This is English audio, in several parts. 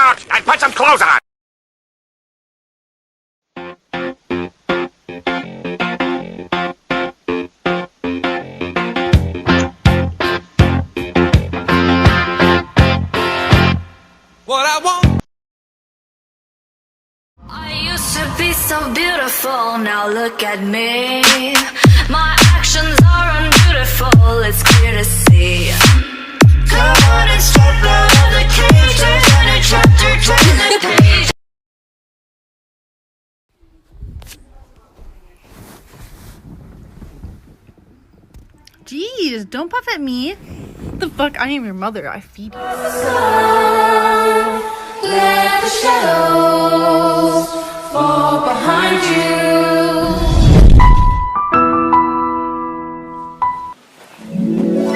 out and put some clothes on! What I want. I used to be so beautiful, now look at me. My actions are unbeautiful, it's clear to see. Come on and step out of the cage, turn a chapter, turn the page. Jeez, don't puff at me. What the fuck? I am your mother. I feed you. Let the shadows fall behind you.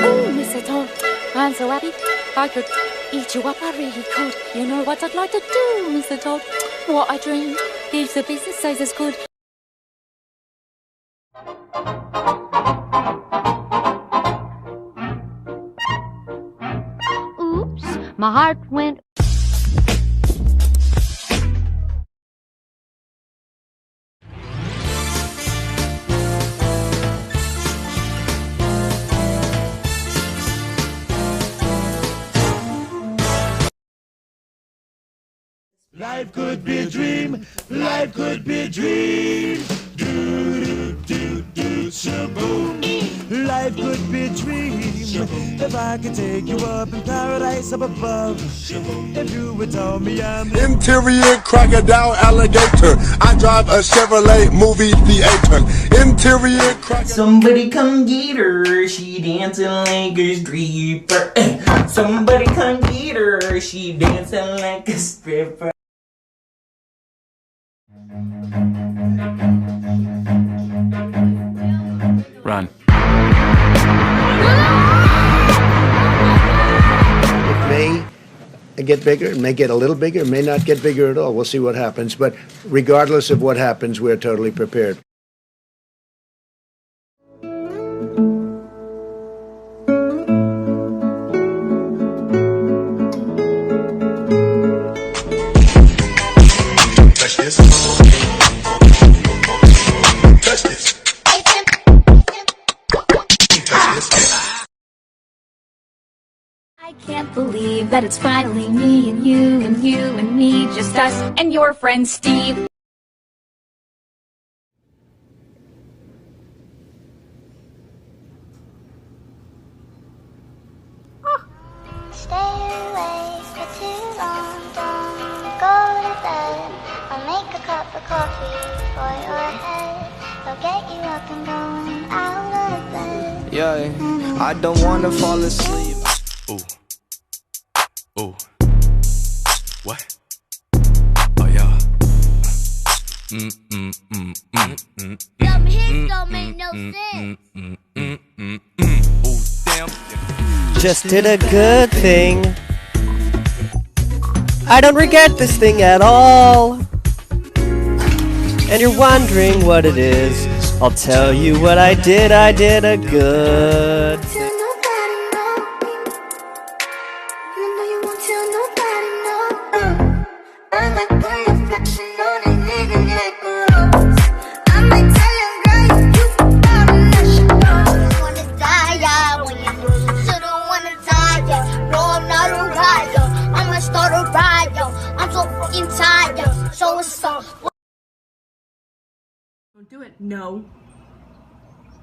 Oh, mistletoe, I'm so happy I could eat you up, I really could. You know what I'd like to do, mistletoe? What I dream, if the business says it's good. Oops, my heart went. Life could be a dream. Life could be a dream. Do do do do shaboom. Life could be a dream. If I could take you up in paradise up above. If you would tell me I'm the interior crocodile alligator. I drive a Chevrolet movie theater. Interior crocodile. Somebody come get her. She dancing like a stripper. Somebody come get her. She dancing like a stripper. Run. It may get bigger, it may get a little bigger, it may not get bigger at all. We'll see what happens. But regardless of what happens, we're totally prepared. Touch this. Touch this. I can't believe that it's finally me and you and you and me, just us and your friend Steve. Stay awake for too long, don't go to bed. I'll make a cup of coffee for your head. I'll get you up and going out of bed. Yeah, I don't wanna fall asleep. Ooh. Ooh. What? Oh yeah. Some hits don't make no sense. Ooh, damn. Just did a good thing. I don't regret this thing at all. And you're wondering what it is. I'll tell you what I did a good thing. Don't do it. No.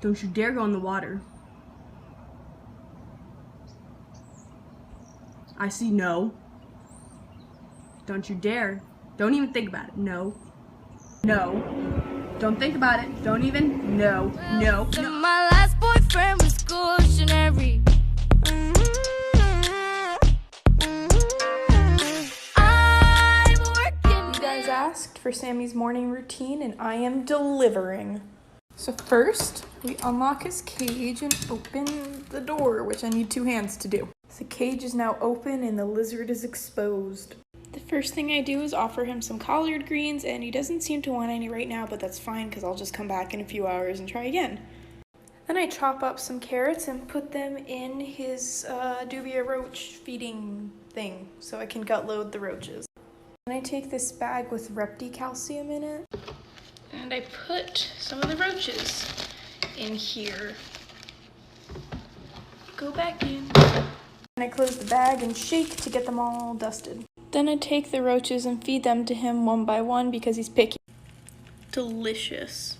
Don't you dare go in the water. I see no. Don't you dare. Don't even think about it. No. No. Don't think about it. Don't even. No. No. No. My last boyfriend was cautionary. You guys asked for Sammy's morning routine and I am delivering. So first, we unlock his cage and open the door, which I need 2 hands to do. The cage is now open and the lizard is exposed. The first thing I do is offer him some collard greens, and he doesn't seem to want any right now, but that's fine because I'll just come back in a few hours and try again. Then I chop up some carrots and put them in his dubia roach feeding thing so I can gut load the roaches. And I take this bag with Repti calcium in it, and I put some of the roaches in here. Go back in. And I close the bag and shake to get them all dusted. Then I take the roaches and feed them to him one by one because he's picky. Delicious.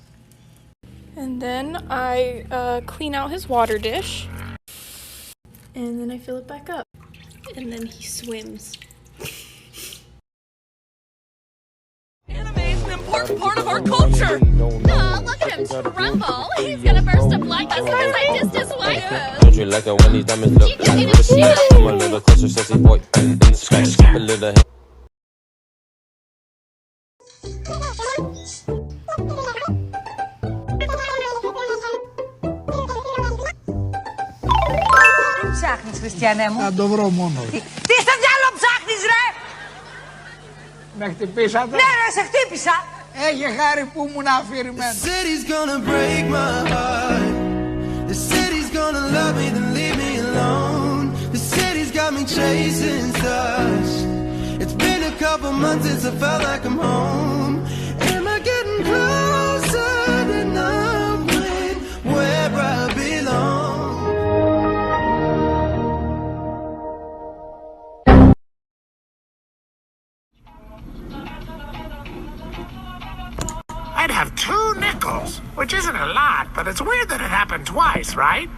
And then I clean out his water dish. And then I fill it back up. And then he swims. Anime is an important part of our culture. Oh, look at him tremble. He's gonna burst up like us because I dissed his wife. Don't you like it when these diamonds look like a snatch? I'm a little closer, sexy boy, in the scratch. A little. Ψάχνεις, Χριστιανέ μου? Να το βρω μόνο. Τι στο διάλο ψάχνεις, ρε! Με χτυπήσατε? Ναι, ρε, σε χτύπησα! Έχει χάρη που ήμουν αφηρημένο. The city's gonna break my heart. The city's gonna love me, then leave me alone. The city's got me chasing stars. It's been a couple months since I felt like I'm home. Am I getting closer to knowing where I belong? I'd have 2 nickels, which isn't a lot, but it's weird that it happened twice, right?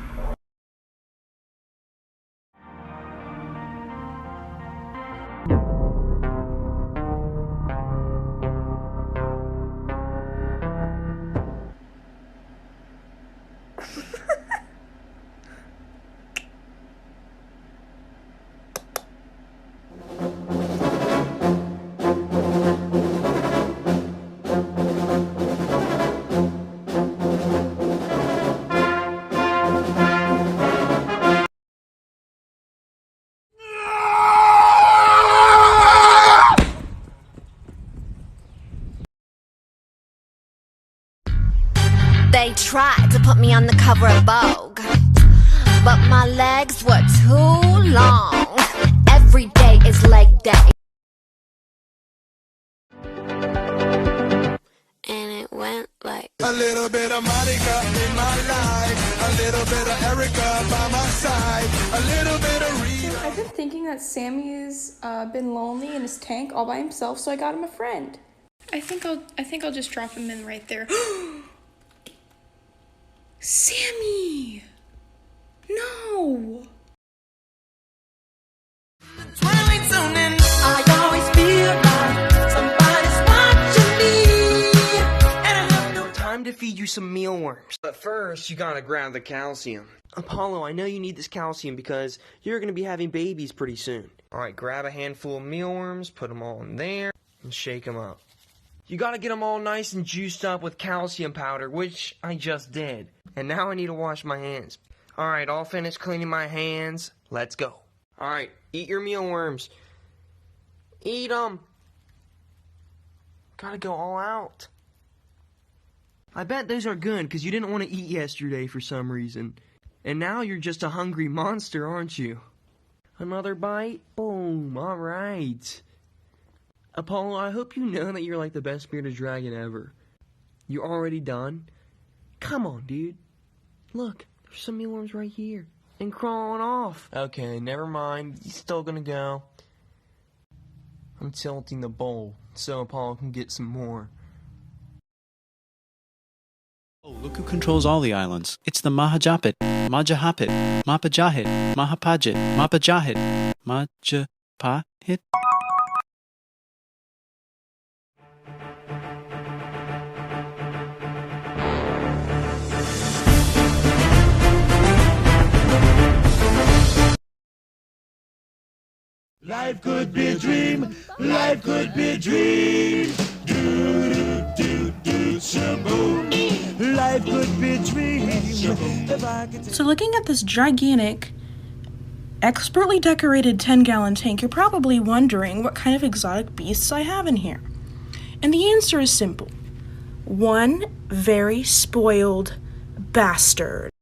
They tried to put me on the cover of Vogue, but my legs were too long. Every day is leg day. And it went like a little bit of Monica in my life, a little bit of Erica by my side, a little bit of Rita. I've been thinking that Sammy's been lonely in his tank all by himself, so I got him a friend. I think I'll just drop him in right there. Sammy! No! Twilight zone and I always feel like somebody's watching me. And I have no Time to feed you some mealworms. But first, you gotta grab the calcium. Apollo, I know you need this calcium because you're gonna be having babies pretty soon. Alright, grab a handful of mealworms, put them all in there, and shake them up. You gotta get them all nice and juiced up with calcium powder, which I just did. And now I need to wash my hands. Alright, all finished cleaning my hands. Let's go. Alright, eat your mealworms. Eat them. Gotta go all out. I bet those are good because you didn't want to eat yesterday for some reason. And now you're just a hungry monster, aren't you? Another bite? Boom. Alright. Apollo, I hope you know that you're like the best bearded dragon ever. You already done? Come on, dude. Look, there's some mealworms right here. And crawling off. Okay, never mind. He's still gonna go. I'm tilting the bowl so Apollo can get some more. Oh, look who controls all the islands. It's the Mahajapit, Majahapit, Mapajahit, Mahapajit, Mapajahit, Majapahit. Life could be a dream, life could be a dream. Do do do do shaboom. Life could be a dream. If I could So looking at this gigantic, expertly decorated 10-gallon tank, you're probably wondering what kind of exotic beasts I have in here. And the answer is simple. One very spoiled bastard.